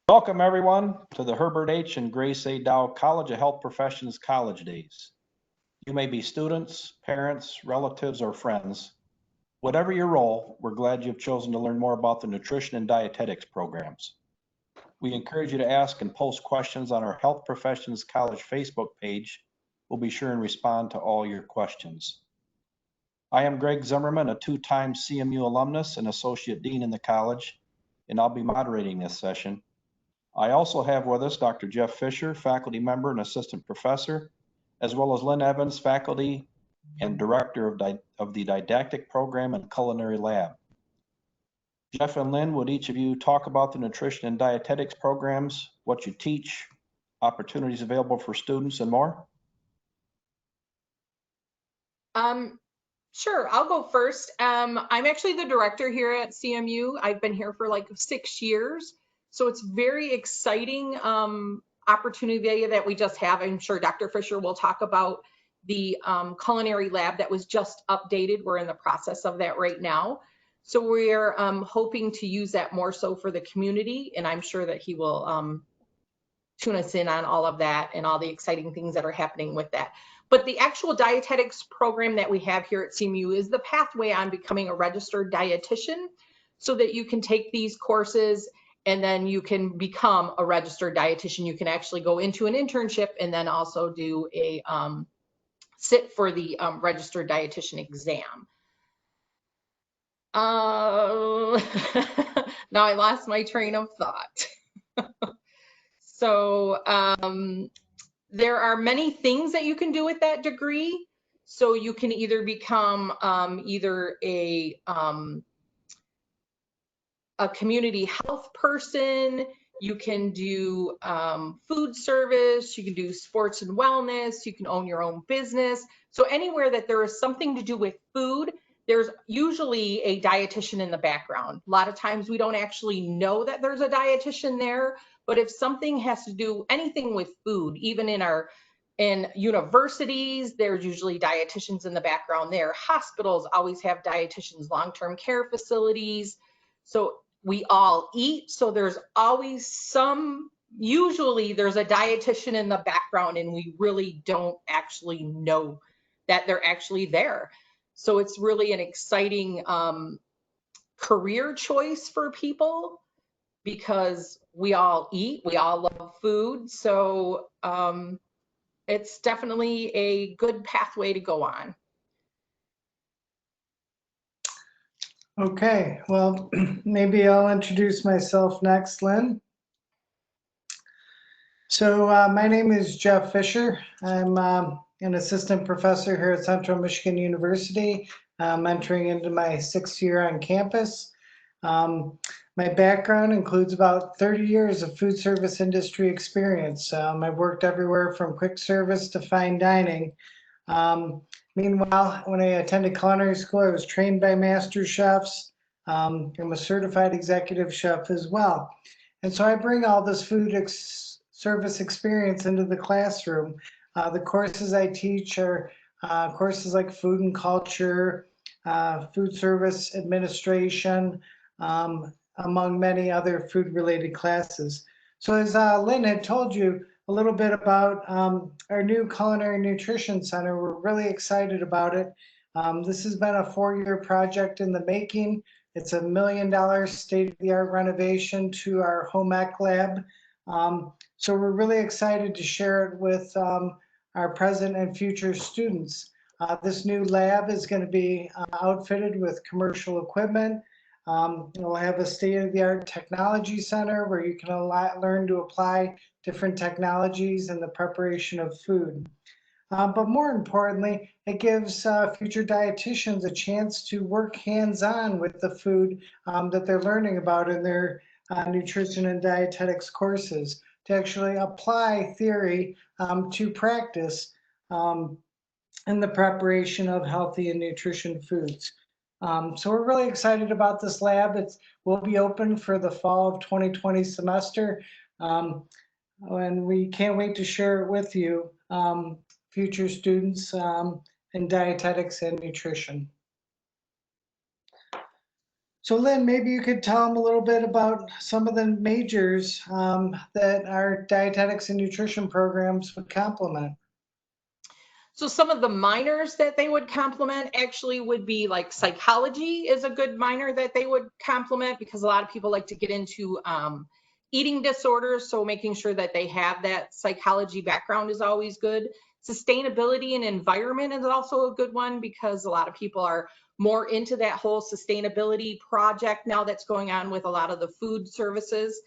Welcome everyone to the Herbert H. and Grace A. Dow College of Health Professions College Days. You may be students, parents, relatives, or friends. Whatever your role, we're glad you've chosen to learn more about the Nutrition and Dietetics programs. We encourage you to ask and post questions on our Health Professions College Facebook page. We'll be sure and respond to all your questions. I am Greg Zimmerman, a two-time CMU alumnus and Associate Dean in the college, and I'll be moderating this session. I also have with us Dr. Jeff Fisher, faculty member and assistant professor, as well as Lynn Evans, faculty and director of the didactic program and culinary lab. Jeff and Lynn, would each of you talk about the nutrition and dietetics programs, what you teach, opportunities available for students, and more? Sure, I'll go first. I'm actually the director here at CMU. I've been here for like 6 years. So it's very exciting opportunity that we just have. I'm sure Dr. Fisher will talk about the culinary lab that was just updated. We're in the process of that right now. So we're hoping to use that more so for the community, and I'm sure that he will tune us in on all of that and all the exciting things that are happening with that. But the actual dietetics program that we have here at CMU is the pathway on becoming a registered dietitian, so that you can take these courses and then you can become a registered dietitian. You can actually go into an internship and then also do a sit for the registered dietitian exam. Now I lost my train of thought. So there are many things that you can do with that degree. So you can either become either a community health person, you can do food service, you can do sports and wellness, you can own your own business. So anywhere that there is something to do with food, there's usually a dietitian in the background. A lot of times we don't actually know that there's a dietitian there, but if something has to do anything with food, even in universities, there's usually dietitians in the background there. Hospitals always have dietitians, long-term care facilities. So we all eat, so there's always usually there's a dietitian in the background, and we really don't actually know that they're actually there. So it's really an exciting career choice for people, because we all eat, we all love food. So it's definitely a good pathway to go on. Okay, well, maybe I'll introduce myself next, Lynn. So my name is Jeff Fisher. I'm an assistant professor here at Central Michigan University. I'm entering into my 6th year on campus. My background includes about 30 years of food service industry experience. I've worked everywhere from quick service to fine dining. Meanwhile, when I attended culinary school, I was trained by master chefs. I'm a certified executive chef as well. And so I bring all this food service experience into the classroom. The courses I teach are courses like food and culture, food service administration, among many other food-related classes. So as Lynn had told you a little bit about our new Culinary Nutrition Center, we're really excited about it. This has been a 4-year project in the making. It's a $1 million state-of-the-art renovation to our home ec lab. So we're really excited to share it with our present and future students. This new lab is going to be outfitted with commercial equipment. We'll have a state-of-the-art technology center where you can learn to apply different technologies in the preparation of food. But more importantly, it gives future dietitians a chance to work hands-on with the food that they're learning about in their nutrition and dietetics courses, to actually apply theory to practice in the preparation of healthy and nutrition foods. So we're really excited about this lab. It will be open for the fall of 2020 semester, and we can't wait to share it with you, future students in dietetics and nutrition. So Lynn, maybe you could tell them a little bit about some of the majors that our dietetics and nutrition programs would complement. So some of the minors that they would complement actually would be like psychology is a good minor that they would complement, because a lot of people like to get into eating disorders. So making sure that they have that psychology background is always good. Sustainability and environment is also a good one, because a lot of people are more into that whole sustainability project now that's going on with a lot of the food services.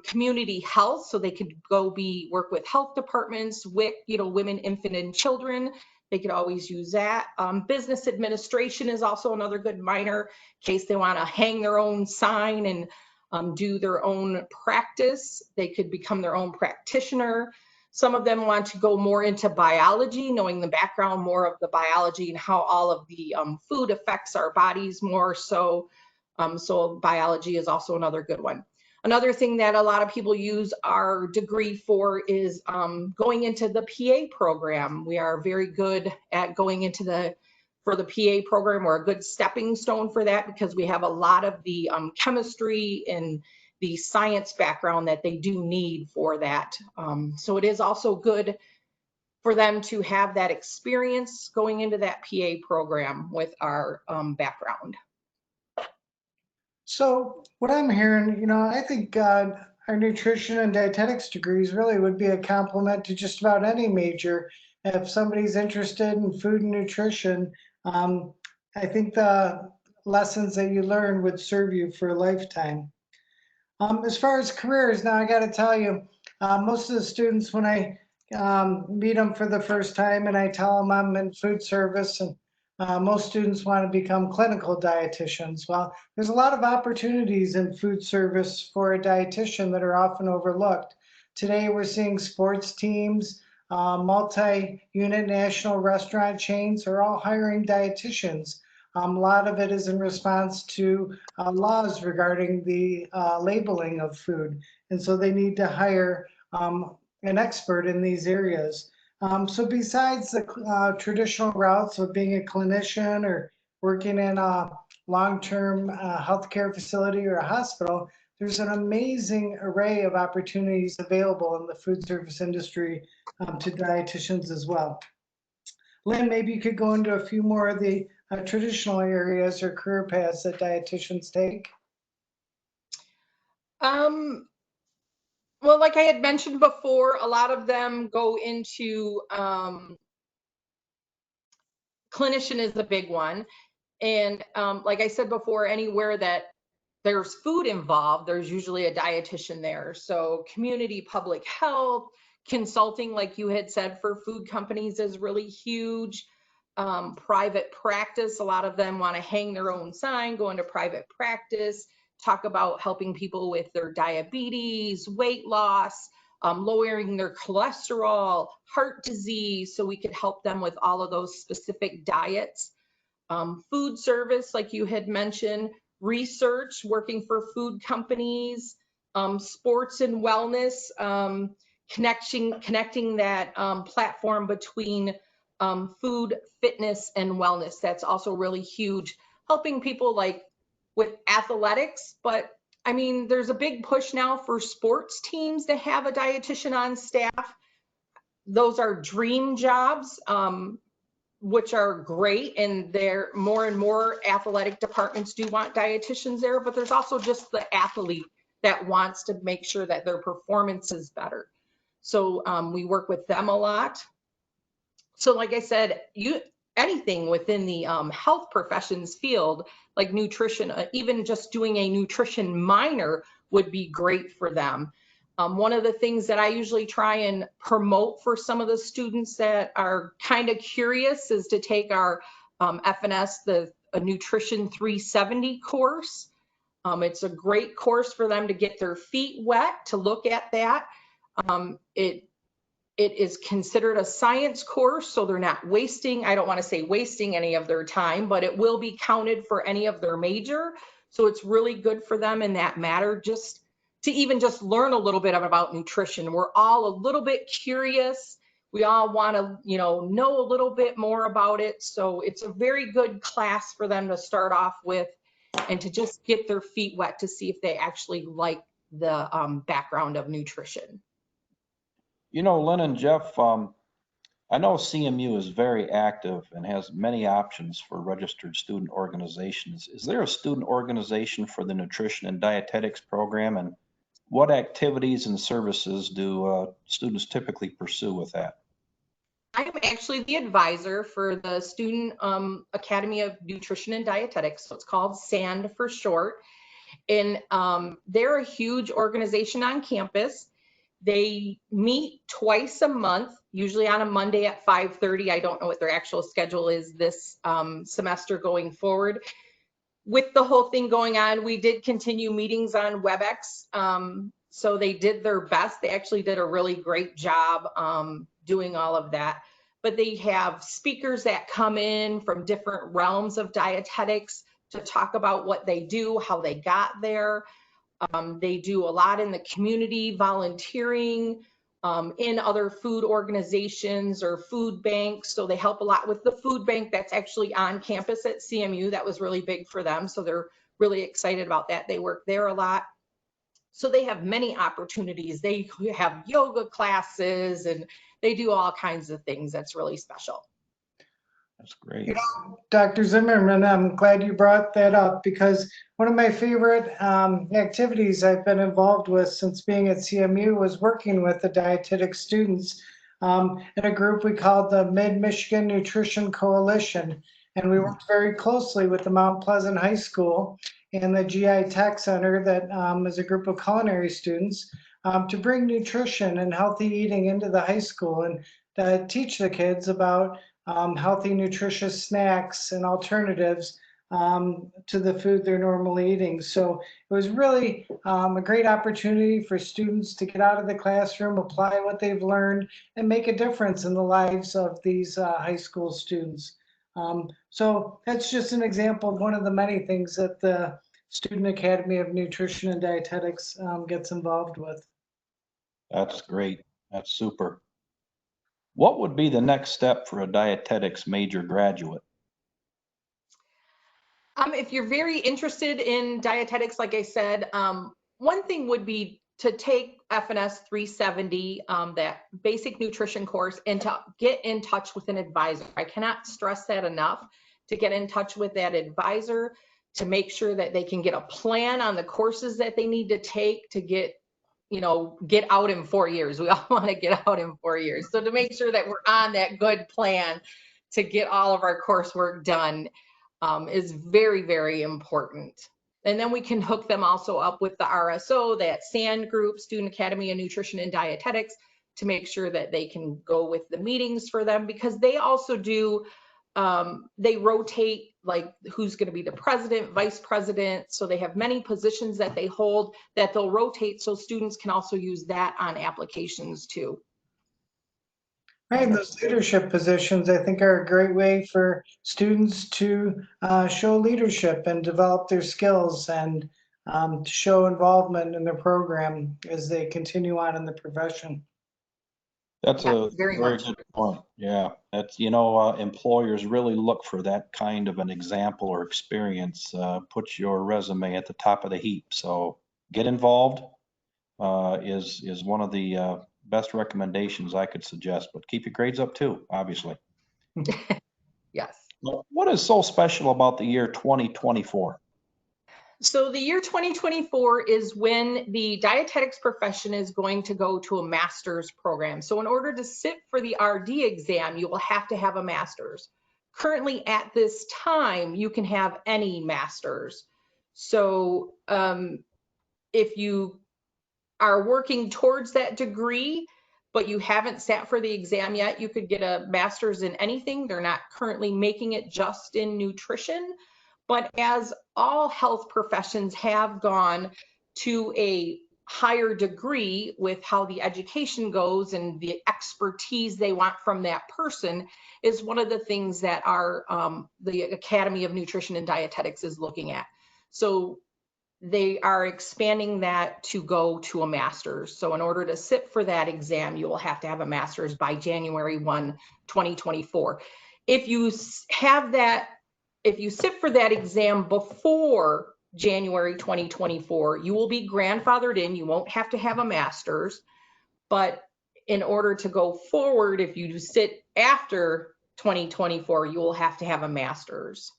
Community health, so they could go work with health departments, with women, infant, and children. They could always use that. Business administration is also another good minor in case they want to hang their own sign and do their own practice. They could become their own practitioner. Some of them want to go more into biology, knowing the background more of the biology and how all of the food affects our bodies more so. So biology is also another good one. Another thing that a lot of people use our degree for is going into the PA program. We are very good at going into for the PA program. We're a good stepping stone for that, because we have a lot of the chemistry and the science background that they do need for that. So it is also good for them to have that experience going into that PA program with our background. So what I'm hearing, I think our nutrition and dietetics degrees really would be a complement to just about any major. If somebody's interested in food and nutrition, I think the lessons that you learn would serve you for a lifetime. As far as careers, now I got to tell you, most of the students, when I meet them for the first time and I tell them I'm in food service, and most students want to become clinical dietitians. Well, there's a lot of opportunities in food service for a dietitian that are often overlooked. Today, we're seeing sports teams, multi-unit national restaurant chains are all hiring dietitians. A lot of it is in response to laws regarding the labeling of food. And so they need to hire an expert in these areas. So besides the traditional routes of being a clinician or working in a long-term healthcare facility or a hospital, there's an amazing array of opportunities available in the food service industry to dietitians as well. Lynn, maybe you could go into a few more of the traditional areas or career paths that dietitians take. Well, like I had mentioned before, a lot of them go into clinician is the big one. And like I said before, anywhere that there's food involved, there's usually a dietitian there. So community public health, consulting, like you had said, for food companies is really huge. Private practice, a lot of them want to hang their own sign, go into private practice, talk about helping people with their diabetes, weight loss, lowering their cholesterol, heart disease, so we could help them with all of those specific diets. Food service, like you had mentioned, research, working for food companies, sports and wellness, connecting that platform between food, fitness, and wellness. That's also really huge, helping people like with athletics. But I mean, there's a big push now for sports teams to have a dietitian on staff. Those are dream jobs, which are great, and they're more and more athletic departments do want dietitians there, but there's also just the athlete that wants to make sure that their performance is better. So we work with them a lot. So like I said, anything within the health professions field, like nutrition, even just doing a nutrition minor would be great for them. One of the things that I usually try and promote for some of the students that are kind of curious is to take our FNS, a Nutrition 370 course. It's a great course for them to get their feet wet, to look at that. It is considered a science course, so they're not wasting, I don't want to say wasting any of their time, but it will be counted for any of their major. So it's really good for them in that matter, just to even just learn a little bit about nutrition. We're all a little bit curious. We all want to, know a little bit more about it. So it's a very good class for them to start off with and to just get their feet wet to see if they actually like the background of nutrition. You know, Lynn and Jeff, I know CMU is very active and has many options for registered student organizations. Is there a student organization for the Nutrition and Dietetics program, and what activities and services do students typically pursue with that? I'm actually the advisor for the Student Academy of Nutrition and Dietetics, so it's called SAND for short. And they're a huge organization on campus. They meet twice a month, usually on a Monday at 5:30. I don't know what their actual schedule is this semester going forward. With the whole thing going on, we did continue meetings on WebEx. So they did their best. They actually did a really great job doing all of that. But they have speakers that come in from different realms of dietetics to talk about what they do, how they got there. They do a lot in the community, volunteering in other food organizations or food banks. So they help a lot with the food bank that's actually on campus at CMU. That was really big for them. So they're really excited about that. They work there a lot. So they have many opportunities. They have yoga classes and they do all kinds of things. That's really special. That's great. You know, Dr. Zimmerman, I'm glad you brought that up because one of my favorite activities I've been involved with since being at CMU was working with the dietetic students in a group we called the Mid-Michigan Nutrition Coalition. And we worked very closely with the Mount Pleasant High School and the GI Tech Center that is a group of culinary students to bring nutrition and healthy eating into the high school and teach the kids about healthy, nutritious snacks and alternatives to the food they're normally eating. So it was really a great opportunity for students to get out of the classroom, apply what they've learned, and make a difference in the lives of these high school students. So that's just an example of one of the many things that the Student Academy of Nutrition and Dietetics gets involved with. That's great. That's super. What would be the next step for a dietetics major graduate? If you're very interested in dietetics, like I said, one thing would be to take FNS 370, that basic nutrition course, and to get in touch with an advisor. I cannot stress that enough, to get in touch with that advisor to make sure that they can get a plan on the courses that they need to take to get out in 4 years. We all want to get out in 4 years. So to make sure that we're on that good plan to get all of our coursework done is very, very important. And then we can hook them also up with the RSO, that SAND group, Student Academy of Nutrition and Dietetics, to make sure that they can go with the meetings for them, because they also do, they rotate like who's going to be the president, vice president. So they have many positions that they hold that they'll rotate, so students can also use that on applications too. Right, and those leadership positions, I think, are a great way for students to show leadership and develop their skills and to show involvement in their program as they continue on in the profession. That's Yeah, a very very much. good point. Yeah, that's, employers really look for that kind of an example or experience, puts your resume at the top of the heap. So get involved is one of the best recommendations I could suggest, but keep your grades up too, obviously. Yes. What is so special about the year 2024? So the year 2024 is when the dietetics profession is going to go to a master's program. So in order to sit for the RD exam, you will have to have a master's. Currently at this time, you can have any master's. So if you are working towards that degree, but you haven't sat for the exam yet, you could get a master's in anything. They're not currently making it just in nutrition. But as all health professions have gone to a higher degree with how the education goes and the expertise they want from that person, is one of the things that our the Academy of Nutrition and Dietetics is looking at. So they are expanding that to go to a master's. So in order to sit for that exam, you will have to have a master's by January 1, 2024. If you have that if you sit for that exam before January 2024, you will be grandfathered in. You won't have to have a master's. But in order to go forward, if you sit after 2024, you will have to have a master's.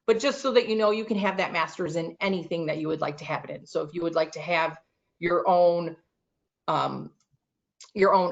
But just so that you know, you can have that master's in anything that you would like to have it in. So if you would like to have your own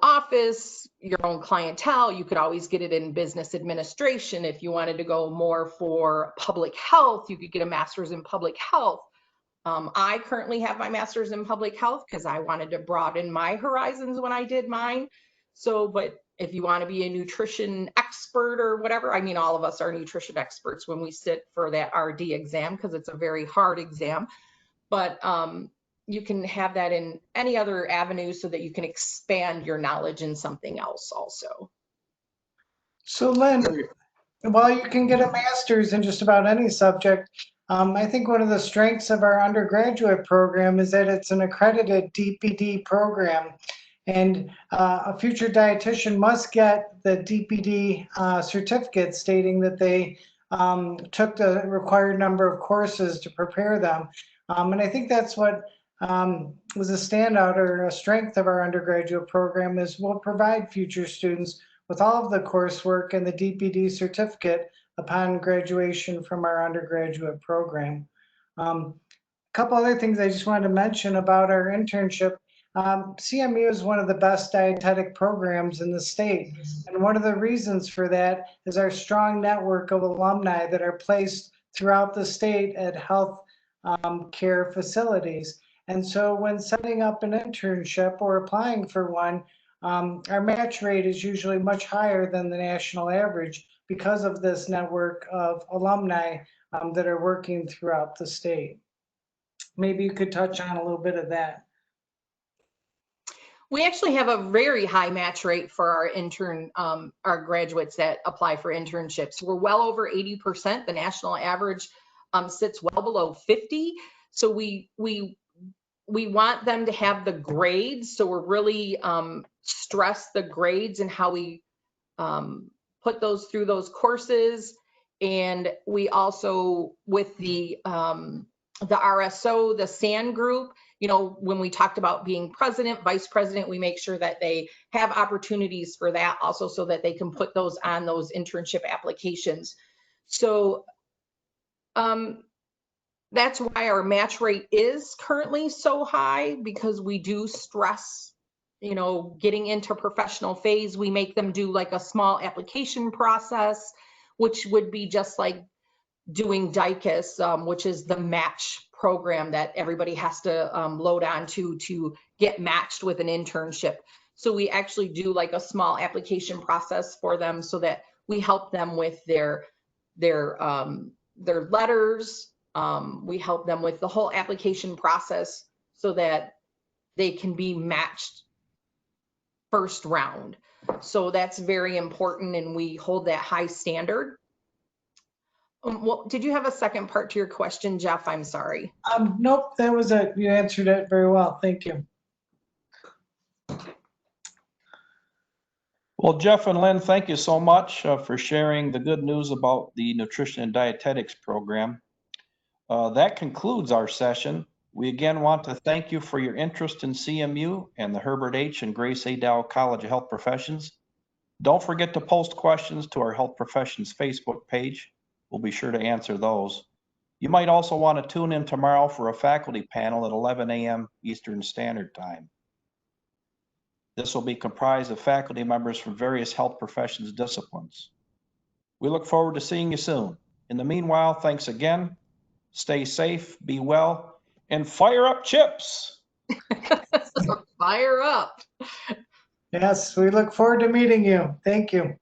office, your own clientele, you could always get it in business administration. If you wanted to go more for public health, you could get a master's in public health. I currently have my master's in public health because I wanted to broaden my horizons when I did mine. So, but if you want to be a nutrition expert or whatever, I mean, all of us are nutrition experts when we sit for that RD exam because it's a very hard exam. But you can have that in any other avenue so that you can expand your knowledge in something else also. So Lynn, while you can get a master's in just about any subject, I think one of the strengths of our undergraduate program is that it's an accredited DPD program. And a future dietitian must get the DPD certificate stating that they took the required number of courses to prepare them. And I think that's what was a standout or a strength of our undergraduate program is we'll provide future students with all of the coursework and the DPD certificate upon graduation from our undergraduate program. A couple other things I just wanted to mention about our internship. CMU is one of the best dietetic programs in the state. And one of the reasons for that is our strong network of alumni that are placed throughout the state at health care facilities. And so when setting up an internship or applying for one, our match rate is usually much higher than the national average because of this network of alumni that are working throughout the state. Maybe you could touch on a little bit of that. We actually have a very high match rate for our graduates that apply for internships. We're well over 80%. The national average sits well below 50. So we want them to have the grades. So we're really stress the grades and how we put those through those courses. And we also, with the RSO, the SAN group, you know, when we talked about being president, vice president, we make sure that they have opportunities for that also so that they can put those on those internship applications. So that's why our match rate is currently so high, because we do stress, you know, getting into professional phase. We make them do like a small application process, which would be just like doing DICUS, which is the match program that everybody has to load on to get matched with an internship. So we actually do like a small application process for them so that we help them with their letters. We help them with the whole application process so that they can be matched first round. So that's very important, and we hold that high standard. Well, did you have a second part to your question, Jeff? I'm sorry. Nope, that was it. You answered it very well. Thank you. Well, Jeff and Lynn, thank you so much for sharing the good news about the Nutrition and Dietetics program. That concludes our session. We again want to thank you for your interest in CMU and the Herbert H. and Grace A. Dow College of Health Professions. Don't forget to post questions to our Health Professions Facebook page. We'll be sure to answer those. You might also want to tune in tomorrow for a faculty panel at 11 a.m. Eastern Standard Time. This will be comprised of faculty members from various health professions disciplines. We look forward to seeing you soon. In the meanwhile, thanks again. Stay safe, be well, and fire up chips. Fire up. Yes, we look forward to meeting you. Thank you.